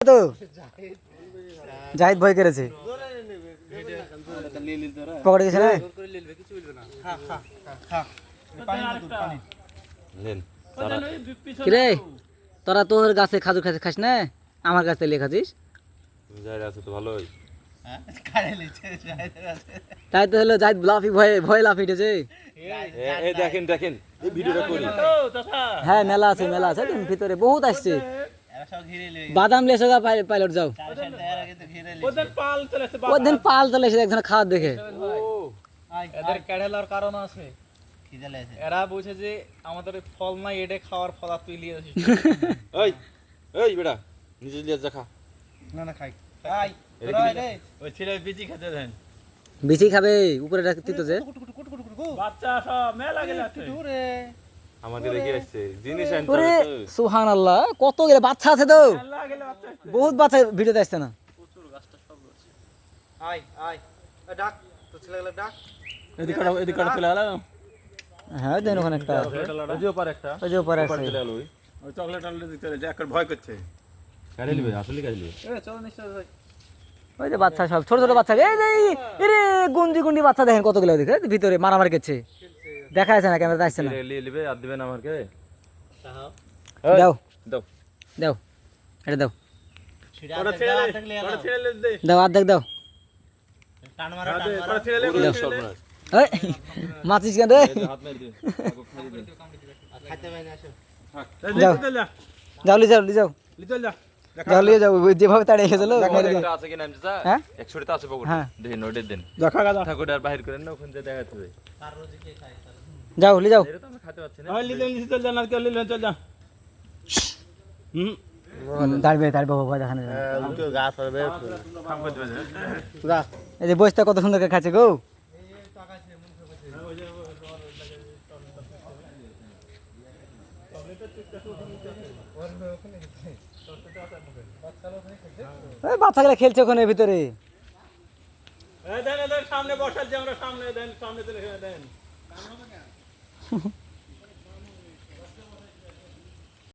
তো জাহিদ ভয় করেছে পকড়ে গেছে না কিরে তোরা তোর গাছে খাজুর খাস না আমার গাছে লিয়ে খাচ্ছিস তাই তো হলো জাহিদ লাফি ভয়ে লাফি উঠেছে হ্যাঁ মেলা আছে ভিতরে বহুত আসছে বাদাম লেসো পাইলট যাও ওদিন পাল চলে এসে একজন খাওয়ার দেখে এদের ক্যাডেলার কারণ আছে এরা বুঝে যে আমাদের ফল নাই এটা খাওয়ার ফল তুই নিয়ে আসিস এই বেটা নিজে লিয়ে যা খা না খাই ওই ছেলে বিচি খেতে দেন বিচি খাবে উপরে রাখতে তো যে বাচ্চা সব মেলা গেল আমাদের দেখে আসছে জিনিস আনতে ওরে সুবহানাল্লাহ কত গেলে বাচ্চা আছে তো বহুত বাচ্চা ভিডিওতে আসছে না প্রচুর গাছটা সব রয়েছে ডাক তো ছেলেগুলো ডাক এদিকে চলে গেল হ্যাঁ দেন ওখানে একটা ওই যে ওপারে একটা ওই যে উপরে আছে চলে গেল ওই চকলেট আনলে দিতে যে একটা ভয় করছে কাড়ে নিবে আসলে কাড়ে নিবে চলো নিশ্চয় ওই যে বাচ্চা সব ছোট ছোট বাচ্চা এই রে গুন্ডি বাচ্চা দেখেন কতগুলো দেখে ভিতরে মারামারি করছে দেখা যাচ্ছে না ক্যামেরাতে আসছে না লিয়ে নিবে আর দিবেন আমাকে দাও দাও দাও এটা দাও ওটা ছেড়ে দে দাও অর্ধেক দাও টান মারো ওটা ছেড়ে দে এই মাছিস কেন রে হাত মেরে দে খাইতে পাই না আসো যাও যাও লি যাও যাও লিয়ে যাও যেভাবে তাড়িয়ে খেয়েছিল একটা আছে কি নাম চাচা হ্যাঁ 100 টা আছে পকেটে হ্যাঁ দেখেন ওটা দেন দেখা গাদা ঠাকুর আর বাহির করেন না ওখানে দেখাতে হবে কার রোজ কে খায় যাও লি যাও এটা তো আমরা খেতে পাচ্ছি না ওই লিলে চল যা না কেউ লিলে চল যা দাঁড়বে বাবা দেখানো তো গাছ হবে কাম করতে হবে যা এই যে বইটা কত সুন্দর করে খাচ্ছে গো বাচ্চাগুলো খেলছে ওখানে ভিতরে দেন সামনে বসাল যে আমরা সামনে দেন সামনে চলে দেন